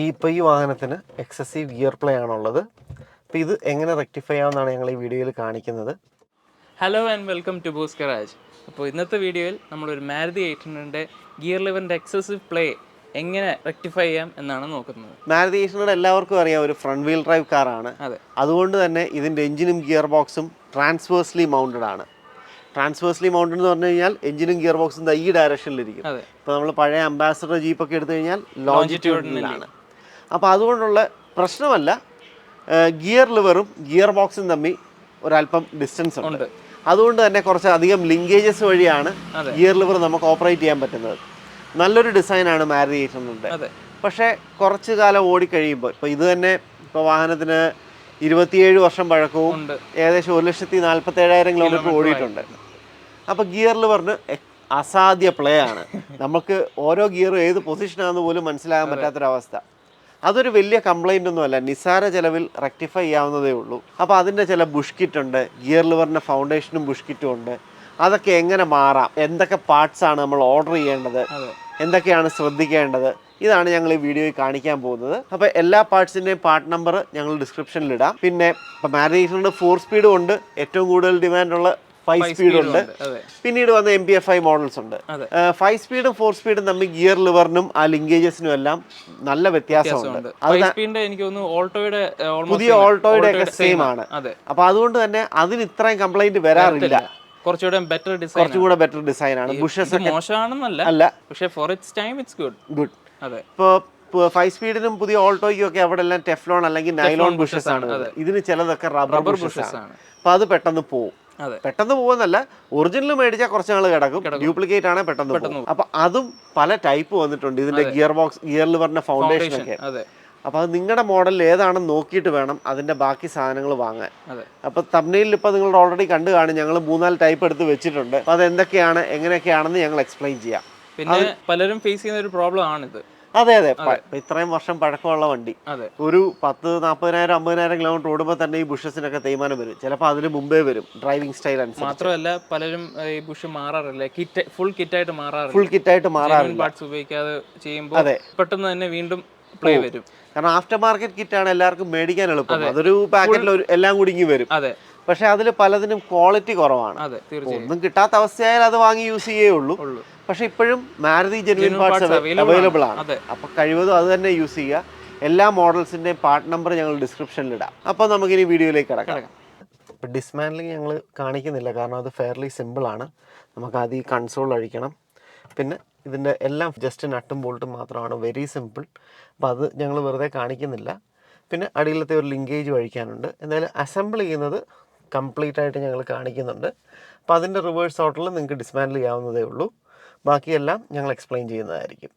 ഇപ്പോൾ ഈ വാഹനത്തിന് എക്സസീവ് ഗിയർ പ്ലേ ആണുള്ളത്. അപ്പോൾ ഇത് എങ്ങനെ റെക്ടിഫൈ ആവുമെന്നാണ് ഞങ്ങൾ ഈ വീഡിയോയിൽ കാണിക്കുന്നത്. Hello and welcome to Boo's garage. അപ്പോൾ ഇന്നത്തെ വീഡിയോയിൽ നമ്മളൊരു മാരുതി 800ൻ്റെ ഗിയർ ലിവറിൻ്റെ എക്സസീവ് പ്ലേ എങ്ങനെ റെക്ടിഫൈ ചെയ്യാം എന്നാണ് നോക്കുന്നത്. മാരുതി 800 എല്ലാവർക്കും അറിയാം, ഒരു ഫ്രണ്ട് വീൽ ഡ്രൈവ് കാറാണ്. അതെ, അതുകൊണ്ട് തന്നെ ഇതിൻ്റെ എഞ്ചിനും ഗിയർ ബോക്സും ട്രാൻസ്വേഴ്സ്ലി മൗണ്ടഡ് ആണ്. ട്രാൻസ്വേഴ്സ്ലി മൗണ്ടഡ് എന്ന് പറഞ്ഞു കഴിഞ്ഞാൽ എഞ്ചിനും ഗിയർ ബോക്സും ഈ ഡയറക്ഷനിലിരിക്കും. ഇപ്പോൾ നമ്മൾ പഴയ അംബാസഡർ ജീപ്പൊക്കെ എടുത്തു കഴിഞ്ഞാൽ ലോഞ്ചിറ്റ്യൂഡിലാണ്. അപ്പോൾ അതുകൊണ്ടുള്ള പ്രശ്നമല്ല, ഗിയർ ലിവറും ഗിയർ ബോക്സും തമ്മിൽ ഒരല്പം ഡിസ്റ്റൻസ് ഉണ്ട്. അതുകൊണ്ട് തന്നെ കുറച്ച് അധികം ലിങ്കേജസ് വഴിയാണ് ഗിയർ ലിവർ നമുക്ക് ഓപ്പറേറ്റ് ചെയ്യാൻ പറ്റുന്നത്. നല്ലൊരു ഡിസൈനാണ് മാരുതി 800. പക്ഷേ കുറച്ച് കാലം ഓടിക്കഴിയുമ്പോൾ, ഇപ്പോൾ ഇത് തന്നെ ഇപ്പോൾ വാഹനത്തിന് 27 വർഷം പഴക്കവും ഏകദേശം 1,47,000 കിലോമീറ്റർ ഓടിയിട്ടുണ്ട്. അപ്പോൾ ഗിയർ ലിവറിന് അസാധ്യ പ്ലേ ആണ്. നമുക്ക് ഓരോ ഗിയറും ഏത് പൊസിഷനാണെന്ന് പോലും മനസ്സിലാകാൻ പറ്റാത്തൊരവസ്ഥ. അതൊരു വലിയ കംപ്ലൈൻ്റ് ഒന്നുമല്ല, നിസ്സാര ചിലവിൽ റെക്ടിഫൈ ചെയ്യാവുന്നതേ ഉള്ളൂ. അപ്പോൾ അതിൻ്റെ ചില ബുഷ് കിറ്റ് ഉണ്ട്, ഗിയർ ലിവറിൻ്റെ ഫൗണ്ടേഷനും ബുഷ് കിറ്റും ഉണ്ട്. അതൊക്കെ എങ്ങനെ മാറാം, എന്തൊക്കെ പാർട്സാണ് നമ്മൾ ഓർഡർ ചെയ്യേണ്ടത്, എന്തൊക്കെയാണ് ശ്രദ്ധിക്കേണ്ടത്, ഇതാണ് ഞങ്ങൾ ഈ വീഡിയോയിൽ കാണിക്കാൻ പോകുന്നത്. അപ്പോൾ എല്ലാ പാർട്സിൻ്റെയും പാർട്ട് നമ്പർ ഞങ്ങൾ ഡിസ്ക്രിപ്ഷനിലിടാം. പിന്നെ ഇപ്പോൾ മാരുതി 800 4 സ്പീഡും ഉണ്ട്, ഏറ്റവും കൂടുതൽ ഡിമാൻഡുള്ള 5 സ്പീഡ് ഉണ്ട്. പിന്നീട് വന്ന MPFI മോഡൽസ് ഉണ്ട്. 5 സ്പീഡും 4 സ്പീഡും തമ്മിൽ ഗിയർ ലിവറിനും ആ ലിങ്കേജസിനും എല്ലാം നല്ല വ്യത്യാസമുണ്ട്. പുതിയ ഓൾട്ടോയുടെ ഒക്കെ സെയിം ആണ്. അപ്പൊ അതുകൊണ്ട് തന്നെ അതിന് ഇത്രയും കംപ്ലൈന്റ് വരാറില്ല. കുറച്ചുകൂടെ ബെറ്റർ ഡിസൈൻ ആണ്. ബുഷസ് അല്ല, പക്ഷേ for its time it's good. ഇപ്പോൾ 5 സ്പീഡിനും പുതിയ ഓൾട്ടോയ്ക്കും ഒക്കെ അവിടെ എല്ലാം ടെഫ്ലോൺ അല്ലെങ്കിൽ നൈലോൺ ബുഷസ് ആണ്. ഇതിന് ചിലതൊക്കെ റബ്ബർ ബുഷസ് ആണ്. അപ്പൊ അത് പെട്ടെന്ന് പോവും. പെട്ടെന്ന് പോകുന്നല്ല, ഒറിജിനൽ മേടിച്ചാൽ കുറച്ച് നാൾ കിടക്കും, ഡ്യൂപ്ലിക്കേറ്റ് ആണെങ്കിൽ പെട്ടെന്ന് പോകും. അപ്പൊ അതും പല ടൈപ്പ് വന്നിട്ടുണ്ട് ഇതിന്റെ ഗിയർ ബോക്സ്, ഗിയർ ലിവറിന്റെ ഫൗണ്ടേഷൻ ഒക്കെ. അപ്പൊ അത് നിങ്ങളുടെ മോഡലിൽ ഏതാണെന്ന് നോക്കിയിട്ട് വേണം അതിന്റെ ബാക്കി സാധനങ്ങൾ വാങ്ങാൻ. അപ്പൊ തംബ്നെയിലിൽ ഇപ്പൊ നിങ്ങൾ ഓൾറെഡി കണ്ടു കാണും, ഞങ്ങൾ 3-4 ടൈപ്പ് എടുത്ത് വെച്ചിട്ടുണ്ട്. അപ്പൊ അത് എന്തൊക്കെയാണ് എങ്ങനെയൊക്കെയാണെന്ന് ഞങ്ങൾ എക്സ്പ്ലെയിൻ ചെയ്യാം. പിന്നെ പലരും ഫേസ് ചെയ്യുന്ന ഒരു പ്രോബ്ലം ആണിത്. അതെ, ഇത്രയും വർഷം പഴക്കമുള്ള വണ്ടി ഒരു 10,000, 40,000, 50,000 കിലോമീറ്റർ ഓടുമ്പോൾ തന്നെ ഈ ബുഷസിനൊക്കെ തേയ്മാനം വരും. ചിലപ്പോൾ അതിന് മുമ്പേ വരും, ഡ്രൈവിംഗ് സ്റ്റൈൽ അനുസരിച്ച്. മാത്രമല്ല പലരും ഈ ബുഷ് മാറാറില്ല, ഫുൾ കിറ്റായിട്ട് മാറാറില്ല. പാർട്സ് ഉപയോഗിക്കാതെ ചെയ്യുമ്പോൾ പെട്ടെന്ന് തന്നെ വീണ്ടും പ്ലേ വരും. കാരണം ആഫ്റ്റർ മാർക്കറ്റ് കിറ്റാണ് എല്ലാവർക്കും മേടിക്കാൻ എളുപ്പം. അതൊരു പാക്കറ്റിൽ എല്ലാം കൂടി ഇങ്ങി വരും. പക്ഷെ അതിൽ പലതിനും ക്വാളിറ്റി കുറവാണ്. ഒന്നും കിട്ടാത്ത അവസ്ഥയായാൽ അത് വാങ്ങി യൂസ് ചെയ്യേ ഉള്ളൂ. പക്ഷെ ഇപ്പോഴും മാരുതി ജെനുവിൻ പാർട്സ് അവൈലബിൾ ആണ്. അപ്പോൾ കഴിവതും അത് തന്നെ യൂസ് ചെയ്യുക. എല്ലാ മോഡൽസിൻ്റെയും പാർട്ട് നമ്പർ ഞങ്ങൾ ഡിസ്ക്രിപ്ഷനിൽ ഇടാം. അപ്പോൾ നമുക്കിനി വീഡിയോയിലേക്ക് കിടക്കാം. ഇപ്പോൾ ഡിസ്മാൻഡ്ലിങ് ഞങ്ങൾ കാണിക്കുന്നില്ല, കാരണം അത് ഫെയർലി സിമ്പിളാണ്. നമുക്ക് ആദ്യം ഈ കൺസോൾ അഴിക്കണം. പിന്നെ ഇതിൻ്റെ എല്ലാം ജസ്റ്റ് നട്ടും ബോൾട്ടും മാത്രമാണ്, വെരി സിമ്പിൾ. അപ്പോൾ അത് ഞങ്ങൾ വെറുതെ കാണിക്കുന്നില്ല. പിന്നെ അടിയിലത്തെ ഒരു ലിങ്കേജ് അഴിക്കാനുണ്ട്. എന്തായാലും അസംബിൾ ചെയ്യുന്നത് കംപ്ലീറ്റ് ആയിട്ട് ഞങ്ങൾ കാണിക്കുന്നുണ്ട്. അപ്പോൾ അതിൻ്റെ റിവേഴ്സ് ഓർഡറിൽ നിങ്ങൾക്ക് ഡിസ്മാൻഡിൽ ചെയ്യാവുന്നതേ ഉള്ളൂ. ബാക്കിയെല്ലാം ഞങ്ങൾ എക്സ്പ്ലെയിൻ ചെയ്യുന്നതായിരിക്കും.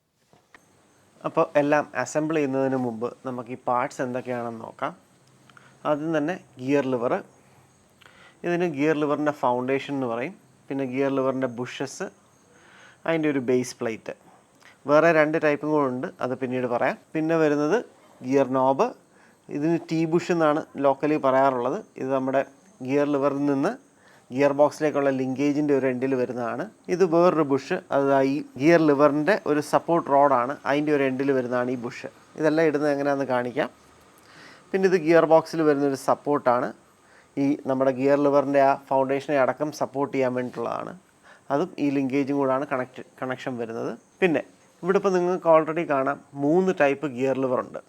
അപ്പോൾ എല്ലാം അസംബിൾ ചെയ്യുന്നതിന് മുമ്പ് നമുക്ക് ഈ പാർട്സ് എന്തൊക്കെയാണെന്ന് നോക്കാം. ആദ്യം തന്നെ ഗിയർ ലിവർ. ഇതിന് ഗിയർ ലിവറിൻ്റെ ഫൗണ്ടേഷൻ എന്ന് പറയും. പിന്നെ ഗിയർ ലിവറിൻ്റെ ബുഷസ്, അതിൻ്റെ ഒരു ബേസ് പ്ലേറ്റ്. വേറെ 2 ടൈപ്പും കൂടെ ഉണ്ട്, അത് പിന്നീട് പറയാം. പിന്നെ വരുന്നത് ഗിയർ നോബ്. ഇതിന് ടീ ബുഷ് എന്നാണ് ലോക്കലി പറയാറുള്ളത്. ഇത് നമ്മുടെ ഗിയർ ലിവറിൽ നിന്ന് ഗിയർ ബോക്സിലേക്കുള്ള ലിങ്കേജിൻ്റെ ഒരു എൻഡിൽ വരുന്നതാണ്. ഇത് വേറൊരു ബുഷ്, അത് ഈ ഗിയർ ലിവറിൻ്റെ ഒരു സപ്പോർട്ട് റോഡാണ്, അതിൻ്റെ ഒരു എൻഡിൽ വരുന്നതാണ് ഈ ബുഷ്. ഇതെല്ലാം ഇടുന്നത് എങ്ങനെയാണെന്ന് കാണിക്കാം. പിന്നെ ഇത് ഗിയർ ബോക്സിൽ വരുന്നൊരു സപ്പോർട്ടാണ്. ഈ നമ്മുടെ ഗിയർ ലിവറിൻ്റെ ആ ഫൗണ്ടേഷനെ അടക്കം സപ്പോർട്ട് ചെയ്യാൻ വേണ്ടിയിട്ടുള്ളതാണ്. അതും ഈ ലിങ്കേജും കൂടാണ് കണക്ഷൻ വരുന്നത്. പിന്നെ ഇവിടെ ഇപ്പോൾ നിങ്ങൾക്ക് ഓൾറെഡി കാണാം 3 ടൈപ്പ് ഗിയർ ലിവർ ഉണ്ട്.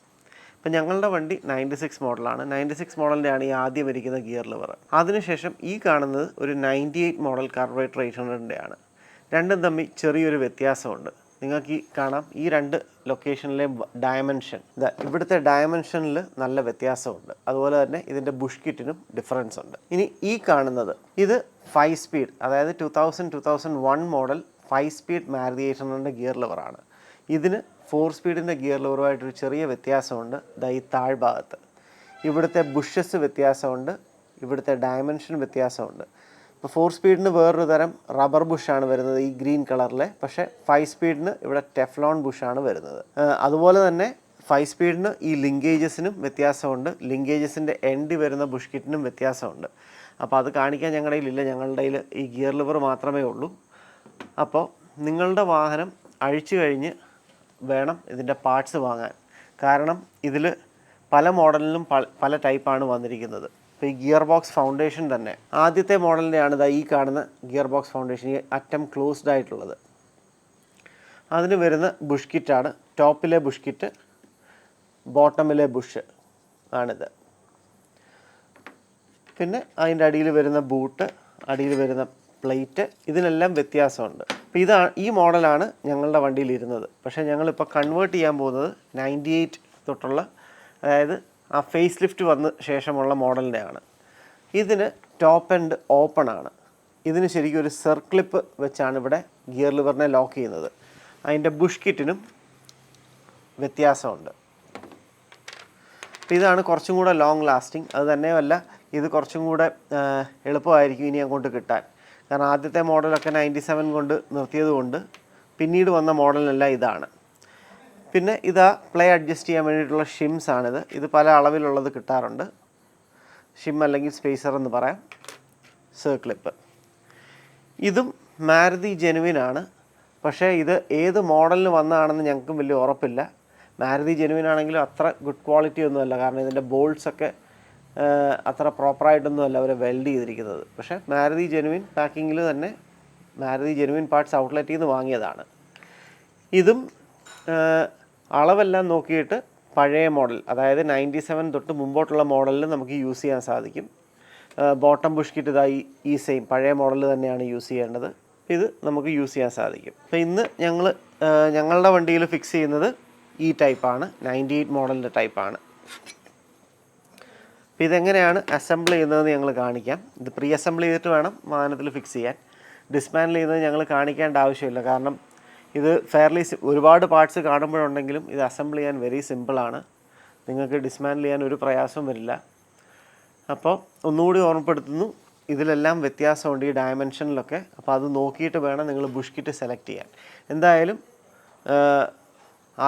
ഇപ്പം ഞങ്ങളുടെ വണ്ടി 96 മോഡലാണ്. 96 മോഡലിൻ്റെയാണ് ഈ ആദ്യം ഇരിക്കുന്ന ഗിയർ ലിവർ. അതിനുശേഷം ഈ കാണുന്നത് ഒരു 98 മോഡൽ കാർബറേറ്റർ 800ൻ്റെ ആണ്. രണ്ടും തമ്മിൽ ചെറിയൊരു വ്യത്യാസമുണ്ട്. നിങ്ങൾക്ക് ഈ കാണാം, ഈ 2 ലൊക്കേഷനിലെ ഡയമെൻഷൻ, ഇവിടുത്തെ ഡയമെൻഷനിൽ നല്ല വ്യത്യാസമുണ്ട്. അതുപോലെ തന്നെ ഇതിൻ്റെ ബുഷ് കിറ്റിനും ഡിഫറൻസ് ഉണ്ട്. ഇനി ഈ കാണുന്നത് ഇത് 5 സ്പീഡ്, അതായത് 2001 മോഡൽ 5 സ്പീഡ് മാരുതി 800ൻ്റെ ഗിയർ ലിവറാണ്. ഇതിന് 4 സ്പീഡിൻ്റെ ഗിയർ ലിവറുമായിട്ടൊരു ചെറിയ വ്യത്യാസമുണ്ട്. ഈ താഴ്ഭാഗത്ത് ഇവിടുത്തെ ബുഷസ് വ്യത്യാസമുണ്ട്, ഇവിടുത്തെ ഡയമെൻഷൻ വ്യത്യാസമുണ്ട്. ഇപ്പോൾ 4 സ്പീഡിന് വേറൊരു തരം റബ്ബർ ബുഷാണ് വരുന്നത്, ഈ ഗ്രീൻ കളറിലെ. പക്ഷേ 5 സ്പീഡിന് ഇവിടെ ടെഫ്ലോൺ ബുഷാണ് വരുന്നത്. അതുപോലെ തന്നെ 5 സ്പീഡിന് ഈ ലിങ്കേജസിനും വ്യത്യാസമുണ്ട്, ലിങ്കേജസിൻ്റെ എൻഡ് വരുന്ന ബുഷ് കിറ്റിനും വ്യത്യാസമുണ്ട്. അപ്പോൾ അത് കാണിക്കാൻ ഞങ്ങളുടെ കയ്യിലില്ല, ഞങ്ങളുടെ കയ്യിൽ ഈ ഗിയർ ലിവർ മാത്രമേ ഉള്ളൂ. അപ്പോൾ നിങ്ങളുടെ വാഹനം അഴിച്ചു കഴിഞ്ഞ് വേണം ഇതിൻ്റെ പാർട്സ് വാങ്ങാൻ. കാരണം ഇതിൽ പല മോഡലിലും പല ടൈപ്പാണ് വന്നിരിക്കുന്നത്. ഇപ്പോൾ ഈ ഗിയർ ബോക്സ് ഫൗണ്ടേഷൻ തന്നെ ആദ്യത്തെ മോഡലിൻ്റെയാണ് ഇതാ ഈ കാണുന്ന ഗിയർ ബോക്സ് ഫൗണ്ടേഷൻ, ഈ അറ്റം ക്ലോസ്ഡ് ആയിട്ടുള്ളത്. അതിന് വരുന്ന ബുഷ് കിറ്റാണ്, ടോപ്പിലെ ബുഷ് കിറ്റ്, ബോട്ടമിലെ ബുഷ് ആണിത്. പിന്നെ അതിൻ്റെ അടിയിൽ വരുന്ന ബൂട്ട്, അടിയിൽ വരുന്ന പ്ലേറ്റ്, ഇതിനെല്ലാം വ്യത്യാസമുണ്ട്. അപ്പോൾ ഈ മോഡലാണ് ഞങ്ങളുടെ വണ്ടിയിൽ ഇരുന്നത്. പക്ഷേ ഞങ്ങളിപ്പോൾ കൺവേർട്ട് ചെയ്യാൻ പോകുന്നത് 98 തൊട്ടുള്ള, അതായത് ആ ഫേസ് ലിഫ്റ്റ് വന്ന ശേഷമുള്ള മോഡലിൻ്റെയാണ്. ഇതിന് ടോപ്പ് എൻഡ് ഓപ്പൺ ആണ്. ഇതിന് ശരിക്കും ഒരു സർക്ലിപ്പ് വെച്ചാണ് ഇവിടെ ഗിയർ ലിവറിനെ ലോക്ക് ചെയ്യുന്നത്. അതിൻ്റെ ബുഷ് കിറ്റിനും വ്യത്യാസമുണ്ട്. അപ്പോൾ ഇതാണ് കുറച്ചും കൂടെ ലോങ് ലാസ്റ്റിംഗ്. അത് തന്നെയല്ല, ഇത് കുറച്ചും കൂടെ എളുപ്പമായിരിക്കും ഇനി അങ്ങോട്ട് കിട്ടാൻ. കാരണം ആദ്യത്തെ മോഡലൊക്കെ 97 കൊണ്ട് നിർത്തിയത് കൊണ്ട് പിന്നീട് വന്ന മോഡലിനെല്ലാം ഇതാണ്. പിന്നെ ഇതാ പ്ലേ അഡ്ജസ്റ്റ് ചെയ്യാൻ വേണ്ടിയിട്ടുള്ള ഷിംസ് ആണിത്. ഇത് പല അളവിലുള്ളത് കിട്ടാറുണ്ട്. ഷിം അല്ലെങ്കിൽ സ്പേസർ എന്ന് പറയാം. സർക്ലിപ്പ് ഇതും മാരുതി ജെനുവിൻ ആണ്. പക്ഷേ ഇത് ഏത് മോഡലിന് വന്നതാണെന്ന് ഞങ്ങൾക്കും വലിയ ഉറപ്പില്ല. മാരുതി ജെനുവിൻ ആണെങ്കിലും അത്ര ഗുഡ് ക്വാളിറ്റി ഒന്നുമല്ല, കാരണം ഇതിൻ്റെ ബോൾട്ട്സൊക്കെ അത്ര പ്രോപ്പറായിട്ടൊന്നുമല്ല അവർ വെൽഡ് ചെയ്തിരിക്കുന്നത്. പക്ഷേ മാരുതി ജെനുവിൻ പാക്കിങ്ങിൽ തന്നെ മാരുതി ജെനുവിൻ പാർട്സ് ഔട്ട്ലെറ്റിൽ നിന്ന് വാങ്ങിയതാണ്. ഇതും അളവെല്ലാം നോക്കിയിട്ട് പഴയ മോഡൽ, അതായത് 97 തൊട്ട് മുമ്പോട്ടുള്ള മോഡലിൽ നമുക്ക് യൂസ് ചെയ്യാൻ സാധിക്കും. ബോട്ടം ബുഷ് കിറ്റ് ഇതായി ഈ സെയിം പഴയ മോഡൽ തന്നെയാണ് യൂസ് ചെയ്യേണ്ടത്. ഇത് നമുക്ക് യൂസ് ചെയ്യാൻ സാധിക്കും. അപ്പോൾ ഇന്ന് ഞങ്ങളുടെ വണ്ടിയിൽ ഫിക്സ് ചെയ്യുന്നത് ഈ ടൈപ്പാണ്, 98 മോഡലിൻ്റെ ടൈപ്പാണ്. അപ്പോൾ ഇതെങ്ങനെയാണ് അസംബിൾ ചെയ്യുന്നതെന്ന് ഞങ്ങൾ കാണിക്കാം. ഇത് പ്രീ അസംബിൾ ചെയ്തിട്ട് വേണം വാഹനത്തിൽ ഫിക്സ് ചെയ്യാൻ. ഡിസ്മാൻഡിൽ ചെയ്യുന്നത് ഞങ്ങൾ കാണിക്കേണ്ട ആവശ്യമില്ല, കാരണം ഇത് ഫെയർലി ഒരുപാട് പാർട്സ് കാണുമ്പോഴുണ്ടെങ്കിലും ഇത് അസംബിൾ ചെയ്യാൻ വെരി സിമ്പിളാണ്. നിങ്ങൾക്ക് ഡിസ്മാൻഡിൽ ചെയ്യാൻ ഒരു പ്രയാസവും വരില്ല. അപ്പോൾ ഒന്നുകൂടി ഓർമ്മപ്പെടുത്തുന്നു, ഇതിലെല്ലാം വ്യത്യാസമുണ്ട് ഈ ഡയമെൻഷനിലൊക്കെ. അപ്പോൾ അത് നോക്കിയിട്ട് വേണം നിങ്ങൾ ബുഷ് കിറ്റ് സെലക്ട് ചെയ്യാൻ. എന്തായാലും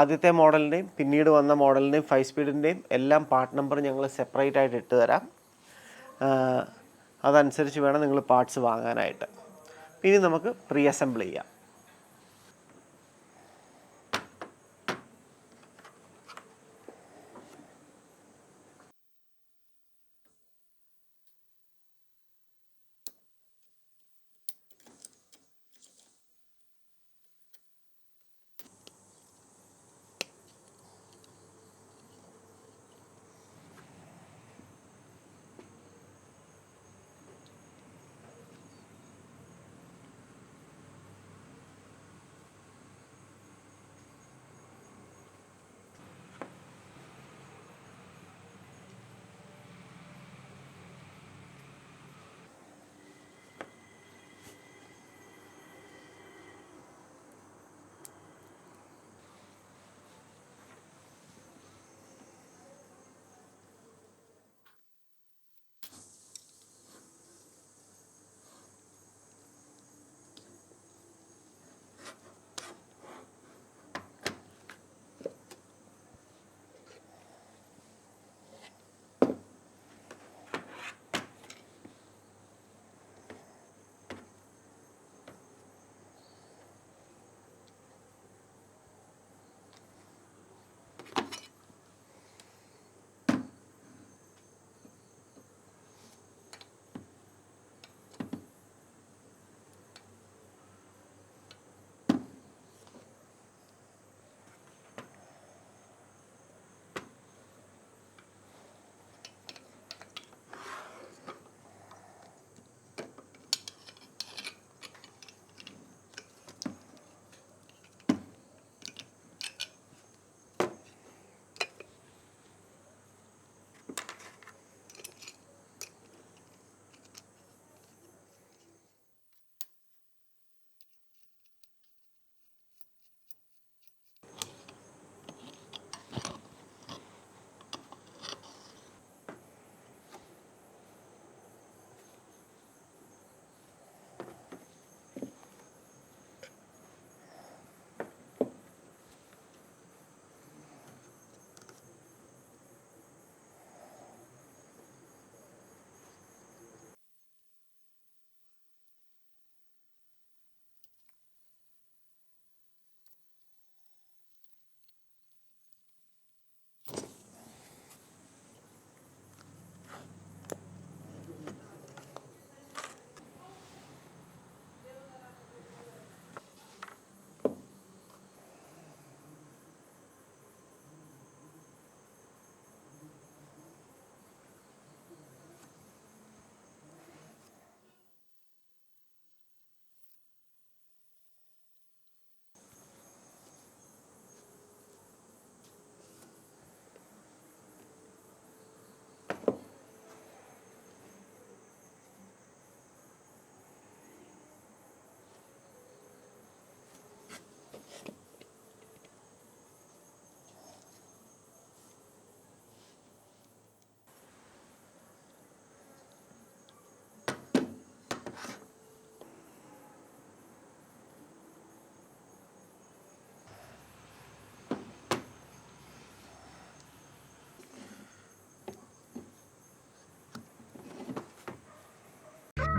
ആദ്യത്തെ മോഡലിൻ്റെയും പിന്നീട് വന്ന മോഡലിൻ്റെയും 5 സ്പീഡിൻ്റെയും എല്ലാം പാർട്ട് നമ്പർ ഞങ്ങൾ സെപ്പറേറ്റ് ആയിട്ട് ഇട്ട് തരാം. അതനുസരിച്ച് വേണം നിങ്ങൾ പാർട്സ് വാങ്ങാനായിട്ട്. ഇനി നമുക്ക് പ്രീ അസംബിൾ ചെയ്യാം.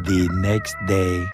the next day.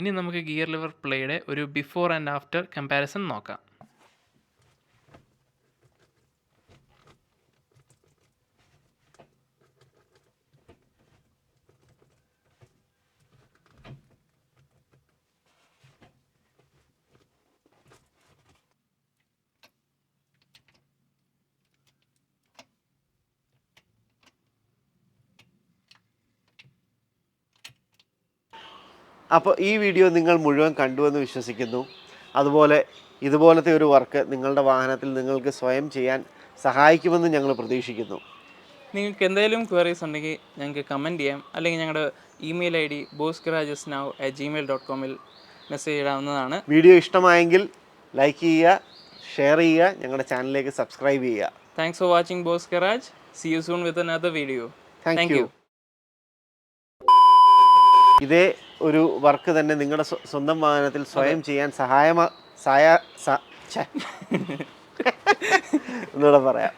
ഇനി നമുക്ക് ഗിയർ ലിവർ പ്ലേയുടെ ഒരു ബിഫോർ ആൻഡ് ആഫ്റ്റർ കമ്പാരിസൺ നോക്കാം. അപ്പോൾ ഈ വീഡിയോ നിങ്ങൾ മുഴുവൻ കണ്ടുവെന്ന് വിശ്വസിക്കുന്നു. അതുപോലെ ഇതുപോലത്തെ ഒരു വർക്ക് നിങ്ങളുടെ വാഹനത്തിൽ നിങ്ങൾക്ക് സ്വയം ചെയ്യാൻ സഹായിക്കുമെന്ന് ഞങ്ങൾ പ്രതീക്ഷിക്കുന്നു. നിങ്ങൾക്ക് എന്തെങ്കിലും ക്വയറീസ് ഉണ്ടെങ്കിൽ ഞങ്ങൾക്ക് കമൻറ്റ് ചെയ്യാം, അല്ലെങ്കിൽ ഞങ്ങളുടെ ഇമെയിൽ ID bossgaragesnow@gmail.com മെസ്സേജ് ഇടാവുന്നതാണ്. വീഡിയോ ഇഷ്ടമായെങ്കിൽ ലൈക്ക് ചെയ്യുക, ഷെയർ ചെയ്യുക, ഞങ്ങളുടെ ചാനലിലേക്ക് സബ്സ്ക്രൈബ് ചെയ്യുക. Thanks for watching boss garage. See you soon with another video. Thank you. ഇതേ ഒരു വർക്ക് തന്നെ നിങ്ങളുടെ സ്വന്തം വാഹനത്തിൽ സ്വയം ചെയ്യാൻ ഒന്നുകൂടെ പറയാം.